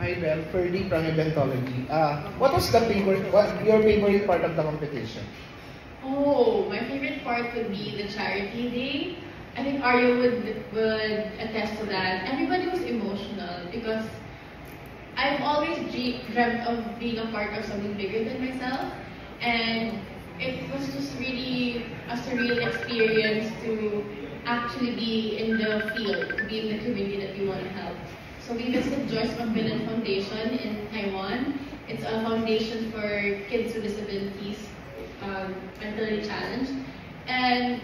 Hi, Bel. Ferdy from Eventology. What was your favorite part of the competition? Oh, my favorite part would be the charity day. I think Aryo would attest to that. Everybody was emotional because I've always dreamt of being a part of something bigger than myself, and it was just really a surreal experience to actually be in the field, to be in the community that we want to help. So we visited Joyce Macmillan Foundation in Taiwan. It's a foundation for kids with disabilities, mentally challenged, and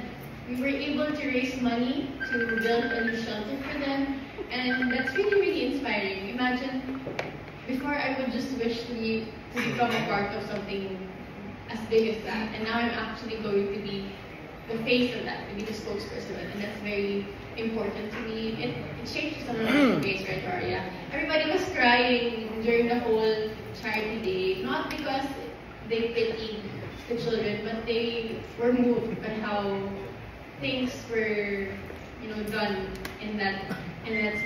we were able to raise money to build a new shelter for them, and that's really, really inspiring. Imagine, before I would just wish to become a part of something as big as that, and now I'm actually going to be the face of that, to be the spokesperson, and that's very important to me. It changed some of my face, right, Arya? Everybody was crying during the whole charity day, not because they pitied the children, but they were moved by how things were, done in that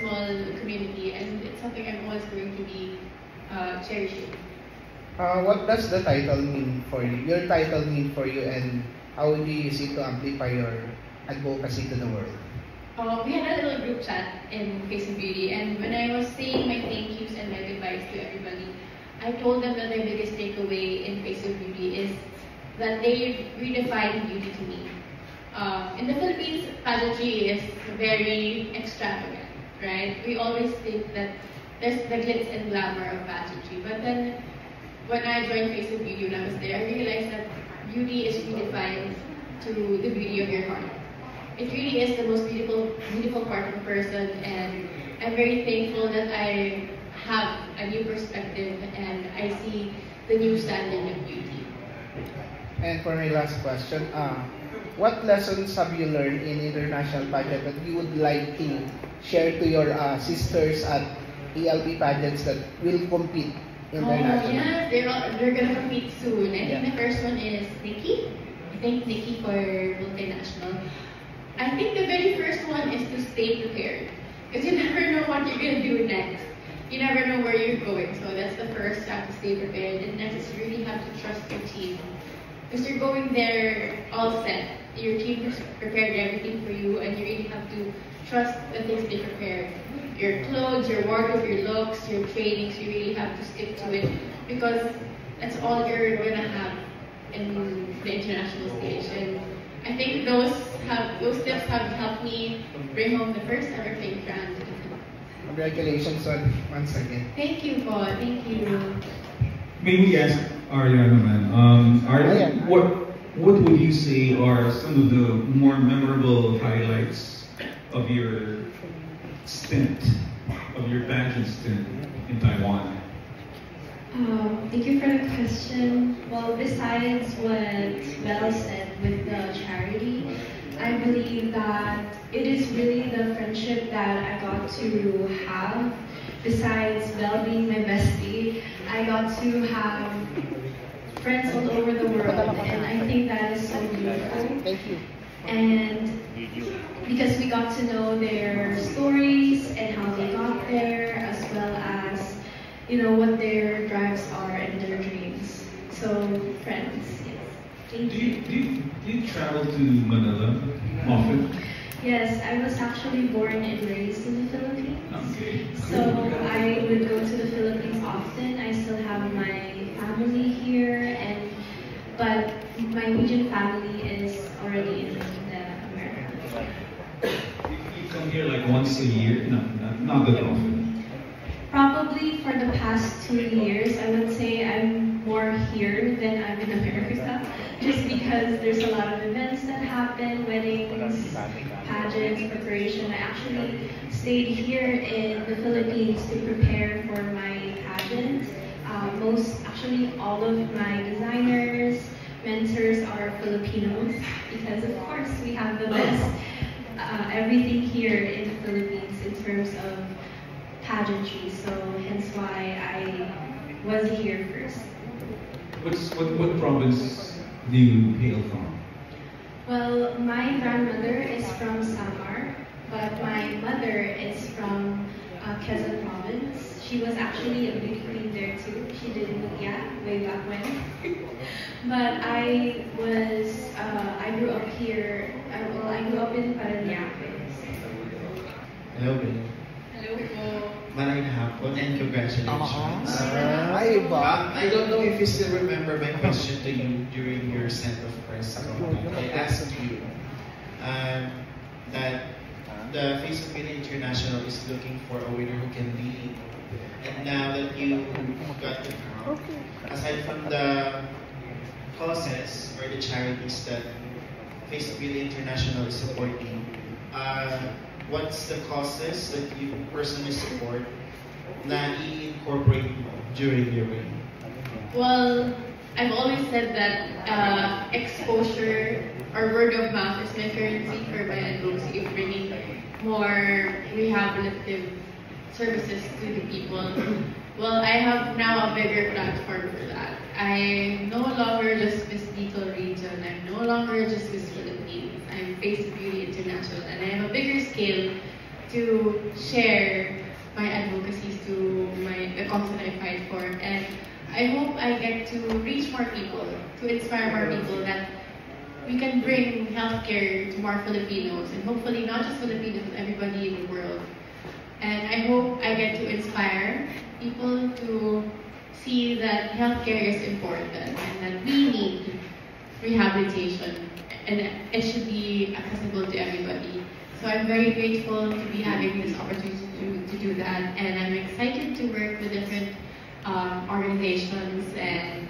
small community, and it's something I'm always going to be cherishing. What does the title mean for you? Your title mean for you, and how do you use it to amplify your advocacy to the world? We had a little group chat in Face of Beauty, and when I was saying my thank yous and my goodbyes to everybody, I told them that their biggest takeaway in Face of Beauty is that they redefined beauty to me. In the Philippines, pageantry is very extravagant, right? We always think that there's the glitz and glamour of pageantry, but then when I joined Face of Beauty, when I was there, I realized that beauty is redefined to the beauty of your heart. It really is the most beautiful part of a person, and I'm very thankful that I have a new perspective and I see the new standard of beauty. And for my last question, what lessons have you learned in international pageant that you would like to share to your sisters at ELP pageants that will compete internationally? Oh yeah, they're gonna compete soon. I think the first one is Nikki. I think Nikki for multinational. I think the very first one is to stay prepared, because you never know what you're gonna do next. You never know where you're going, so that's the first. You have to stay prepared, and next is really have to trust your team, because you're going there all set. Your team has prepared everything for you, and you really have to trust the things they prepared. Your clothes, your wardrobe, your looks, your trainings, you really have to stick to it, because that's all you're gonna have in the international stage. And I think those steps have helped me bring home the first ever fame crown to the Philippines. Congratulations once again. Thank you, Paul. Thank you. May we ask Ariana, man? Arya, what would you say are some of the more memorable highlights of your stint, of your pageant stint in Taiwan? Thank you for the question. Well, besides what Belle said with the charity, I believe that it is really the friendship that I got to have. Besides Belle being my bestie, I got to have friends all over the world, and I think that is so beautiful. Thank you. And because we got to know their stories and how they got there, as well as what their drives are and their dreams. So, friends, yes. Thank you. Do you travel to Manila often? Yes, I was actually born and raised in the Philippines. Okay. So I would go to the Philippines often. I still have my family here, but my immediate family is already in America. You come here like once a year? Not that often. Probably for the past 2 years, I would say I'm more here than I'm in America, just because there's a lot of events that happen, weddings, pageants, preparation. I actually stayed here in the Philippines to prepare for my pageants. Actually all of my designers, mentors are Filipinos, because of course we have the best everything here in the Philippines in terms of pageantry, so hence why I was here first. What province do you hail from? Well, my grandmother is from Samar, but my mother is from Quezon province. She was actually a beauty queen there too. She did Mutya way back when. But I grew up here. I grew up in Parañaque. Hello, Bill. Hello po. Maraming hapon and congratulations. Ay, iba. I don't know if you still remember my question to you during your send of press. I asked you that the Face of Beauty International is looking for a winner who can lead. And now that you got the crown, aside from the causes or the charities that Face of Beauty International is supporting, what's the causes that you personally support na i-incorporate mo during your reign? Well, I've always said that exposure or word of mouth is my currency for my advocacy of bringing more rehabilitative services to the people. Well, I have now a bigger platform for that. I'm no longer just Miss Bicol Region. I'm no longer just Miss Philippines. I'm Face of Beauty International, and I have a bigger scale to share my advocacies to the cause that I fight for. And I hope I get to reach more people, to inspire more people that we can bring healthcare to more Filipinos, and hopefully not just Filipinos, but everybody in the world. And I hope I get to inspire people to see that healthcare is important and that we need rehabilitation and it should be accessible to everybody. So I'm very grateful to be having this opportunity to do that, and I'm excited to work with different organizations and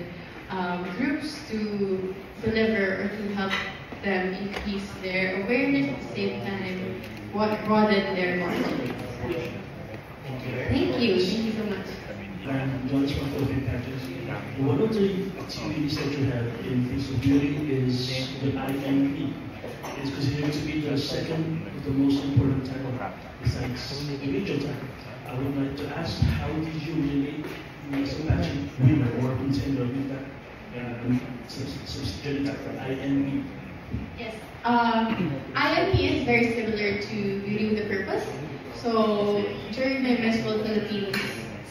groups to deliver or to help them increase their awareness at the same time, broaden their market. Thank you so much. I'm John from Philippine Patches. One of the activities that you have in Face of Beauty is the IMP. It's considered to be the second of the most important title besides the major title. I would like to ask, how did you relate as a pageant winner or contender with that subsidiary title, IMP? Yes. IMP is very similar to Beauty with a Purpose. So during my Miss World Philippines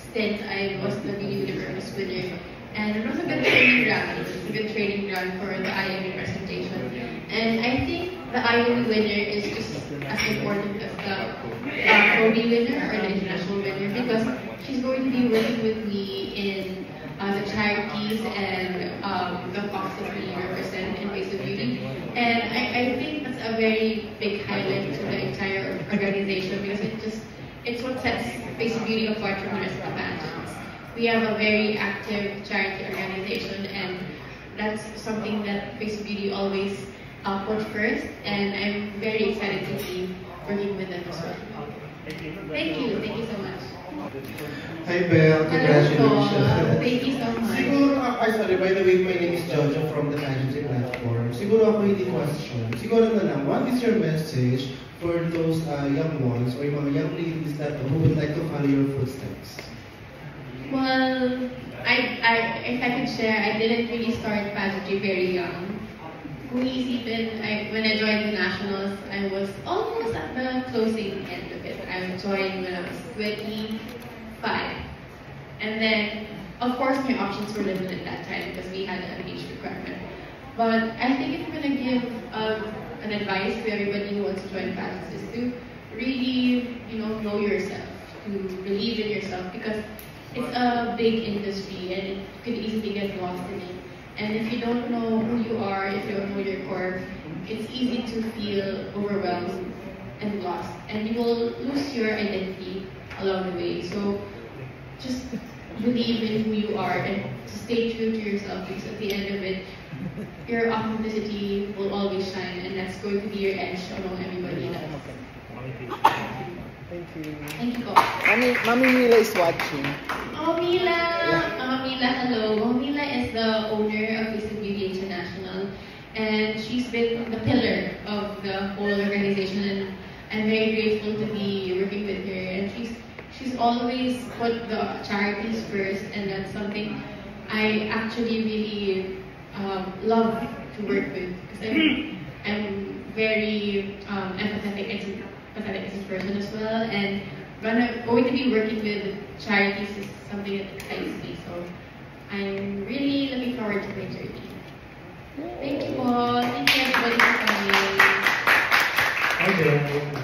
stint, I was the Beauty with a Purpose winner. And it was a good training ground. It was a good training ground for the IME presentation. And I think the IME winner is just as important as the ProBI winner or the international winner, because she's going to be working with me in the charities and the cause that we represent in Face of Beauty. And I think that's a very big highlight to the entire organization, because it's what sets Face of Beauty apart from the rest of the pageants. We have a very active charity organization, and that's something that Face of Beauty always put first, and I'm very excited to be working with them as well. Thank you so much. Hi, Belle. Congratulations. Thank you so much. Siguro, sorry, by the way, my name is Jojo from the Agency Platform. Siguro ako hindi question. Siguro na lang, what is your message for those young ones or yung mga young ladies that who would like to follow your footsteps? Well, if I could share, I didn't really start pageantry very young. When I joined the Nationals, I was almost at the closing end of it. I joined when I was 25. And then, of course, my options were limited at that time because we had an age requirement. But I think if I'm going to give an advice to everybody who wants to join pageants is to really, know yourself, to believe in yourself, because it's a big industry and it could easily get lost in it. And if you don't know who you are, if you don't know your core, it's easy to feel overwhelmed and lost. And you will lose your identity along the way. So just believe in who you are and stay true to yourself, because at the end of it, your authenticity will always shine, and that's going to be your edge among everybody else. Thank you. Thank you po. Mami Mila is watching. Mila, hello. Mila is the owner of Face of Beauty International, and she's been the pillar of the whole organization, and I'm very grateful to be working with her. And she's always put the charities first, and that's something I actually really love to work with, because I'm very empathetic as a person as well, and going to be working with charities is something that excites me. So I'm really looking forward to my journey. Thank you all. Thank you everybody for coming. Hi there.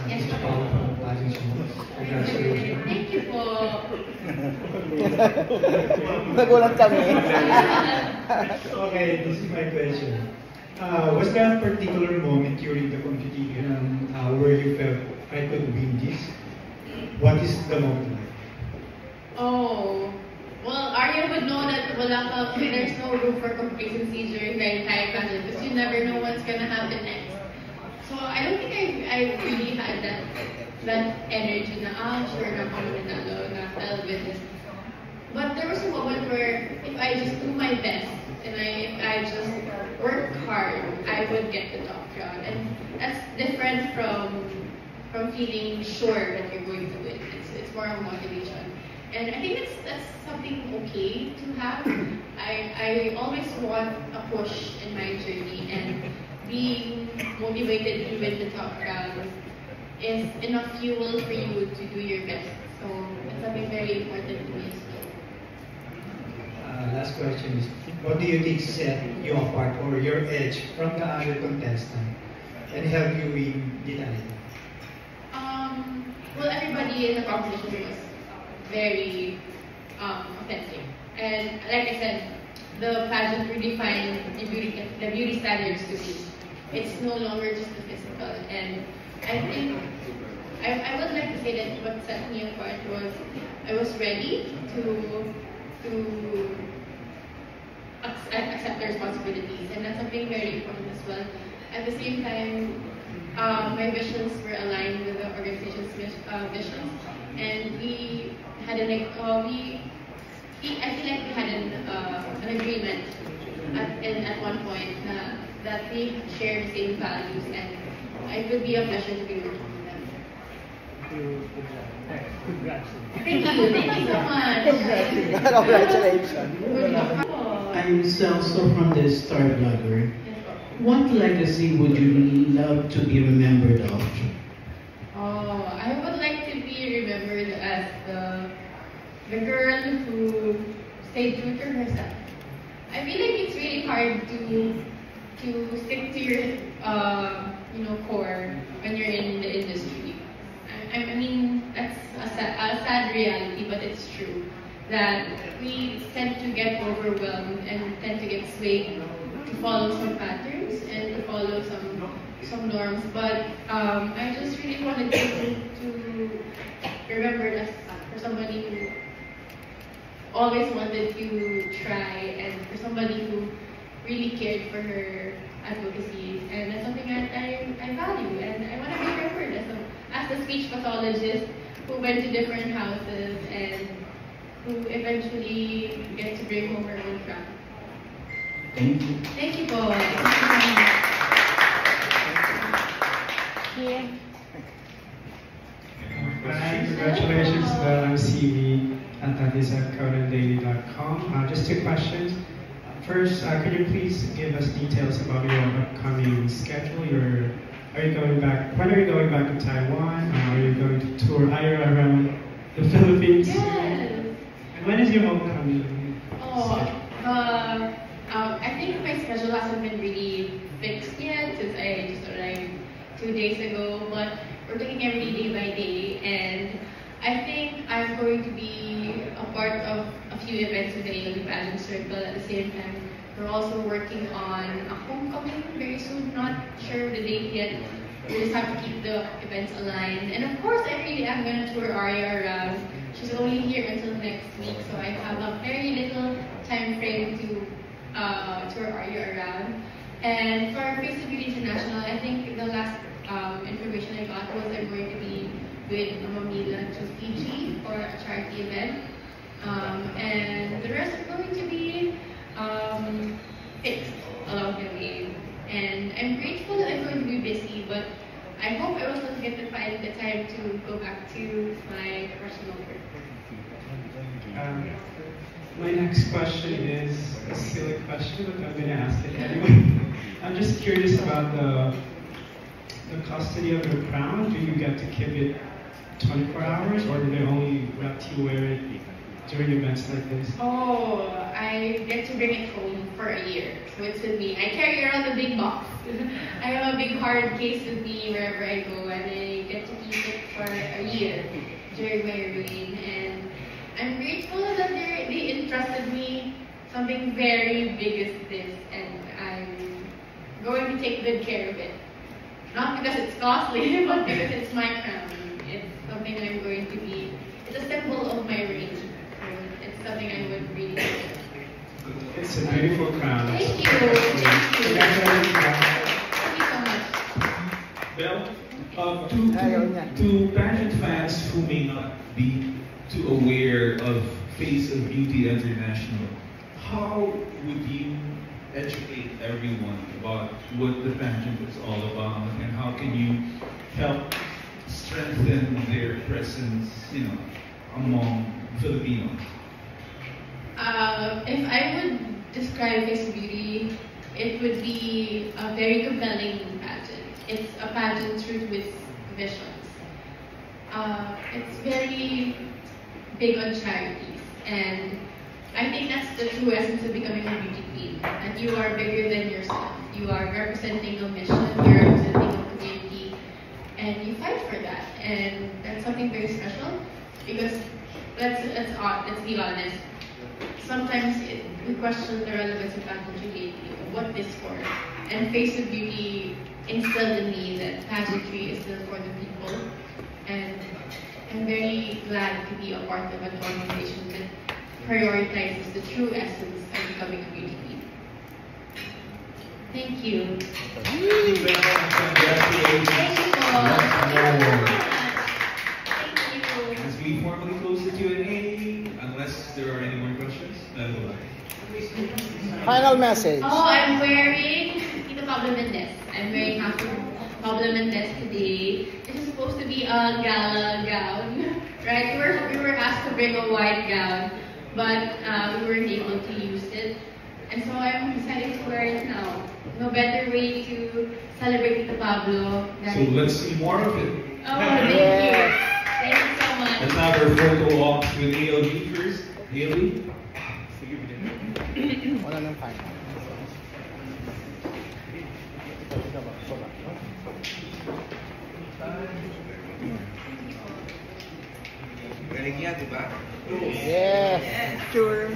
Yes, Mr. Paul from Plaza Schools. Congratulations. Thank you po. Nagulat kami. Okay, this is my question. Was there a particular moment during the competition where you felt I could win this? What is the moment like? Oh, well, Arya would know that there's no room for complacency during the entire pageant because you never know what's gonna happen next. So I don't think I really had that energy na sure na ako nanalo, na I'll win this. But there was a moment where if I just do my best and if I just work hard, I would get the top round. And that's different from feeling sure that you're going to win. It's more of motivation. And I think that's something okay to have. I always want a push in my journey, and being motivated to win the top round is enough fuel for you to do your best. So it's something very important to me. Last question is, what do you think set you apart or your edge from the other contestant and help you win the title? Well, everybody in the competition was very authentic. And like I said, the pageant redefined the beauty standards to me. It's no longer just the physical. And I think I would like to say that what set me apart was I was ready to accept the responsibilities, and that's something very important as well. At the same time, my visions were aligned with the organization's visions, and we had I feel like we had an agreement at one point that we share the same values, and it would be a pleasure to be working with them. Thank you so much. Congratulations. I'm Celso from the Star Blogger. What legacy would you love to be remembered of? Oh, I would like to be remembered as the girl who stayed true to herself. I feel like it's really hard to stick to your core when you're in the industry. I mean, that's a sad reality, but it's true that we tend to get overwhelmed and tend to get swayed to follow some patterns and to follow some norms. But I just really wanted to remember as for somebody who always wanted to try, and for somebody who really cared for her advocacy, and that's something that I value, and I want to be remembered as the speech pathologist who went to different houses and who eventually get to bring home her own crown. Thank you. Thank you, Paul. Hi, congratulations, I'm CV, and that is at ConanDaily.com. Just two questions. First, could you please give us details about your upcoming schedule? When are you going back to Taiwan? Are you going to tour around the Philippines? Yes. And when is your homecoming? I think my schedule hasn't been really fixed yet since I just arrived 2 days ago, but we're taking every day by day, and I think I'm going to be a part of a few events with the ALB Pageant Circle at the same time. We're also working on a homecoming very soon, not sure of the date yet. We just have to keep the events aligned. And of course, every day I'm going to tour Arya around. She's only here until next week, so I have a very little time frame to tour Arya around. And for Face of Beauty International, I think the last information I got was I'm going to be with Mamila to Fiji for a charity event. And the rest are going to be fixed along the way. And I'm grateful that I'm going to be busy, but I hope I will still get to find the time to go back to my professional work. My next question is a silly question, but I'm going to ask it anyway. I'm just curious about the custody of your crown. Do you get to keep it 24 hours, or do they only let you wear it during events like this? Oh, I get to bring it home for a year. So it's with me. I carry around a big box. I have a big hard case with me wherever I go, and I get to keep it for a year during my reign. And I'm grateful that they entrusted me something very big as this, and I'm going to take good care of it. Not because it's costly, but because it's my crown. It's something I'm going to be. It's a symbol of my reign. It's something I would really do. It's a beautiful crown. Thank you. Thank you. Thank you so much. Belle, to pageant fans who may not be too aware of Face of Beauty International, how would you educate everyone about what the pageant is all about, and how can you help strengthen their presence, among Filipinos? If I would describe Face of Beauty, it would be a very compelling pageant. It's a pageant with visions. It's very big on charities, and I think that's the true essence of becoming a beauty queen. That you are bigger than yourself. You are representing a mission, you're representing a community, and you fight for that. And that's something very special, because let's be honest. Sometimes we question the relevance of pageantry lately, what this for. And Face of Beauty instilled in me that pageantry is still for the people. And I'm very glad to be a part of an organization that prioritizes the true essence of becoming a beauty queen. Thank you. Thank you. As we formally close the Q&A, unless there are any more questions, final message. Oh, I'm wearing Tito Pablo Mendez. I'm wearing half of Pablo Mendez today. This is supposed to be a gala gown, right? We were asked to bring a white gown, but we weren't able to use it. And so I'm deciding to wear it now. No better way to celebrate Tito Pablo than... So let's see more of it. Oh, thank you. Thank you so much. Let's have our photo walk with ALB first. Haley? Wala nang final. Galing yan, di ba? Yes. Sure.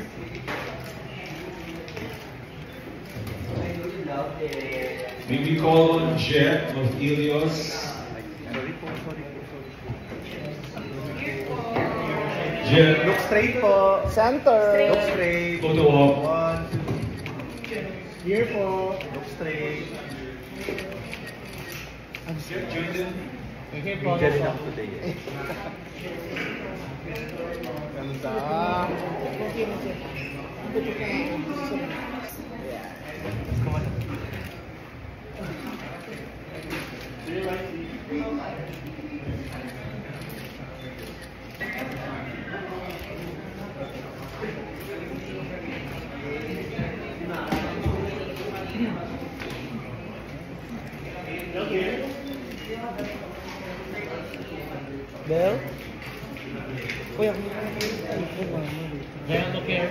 May we call on Jet of Helios? Jet. Look straight po. Center. Look straight. Photo walk. 1, 2. Here po. Look straight. Jet, join them. Here po. Bigyan din ako today. Ganda. Belle? Kuya, Belle, look here.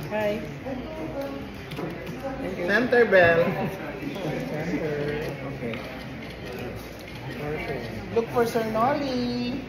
Hi. Center Belle. Center. Okay. Perfect. Look for Sir Nolly.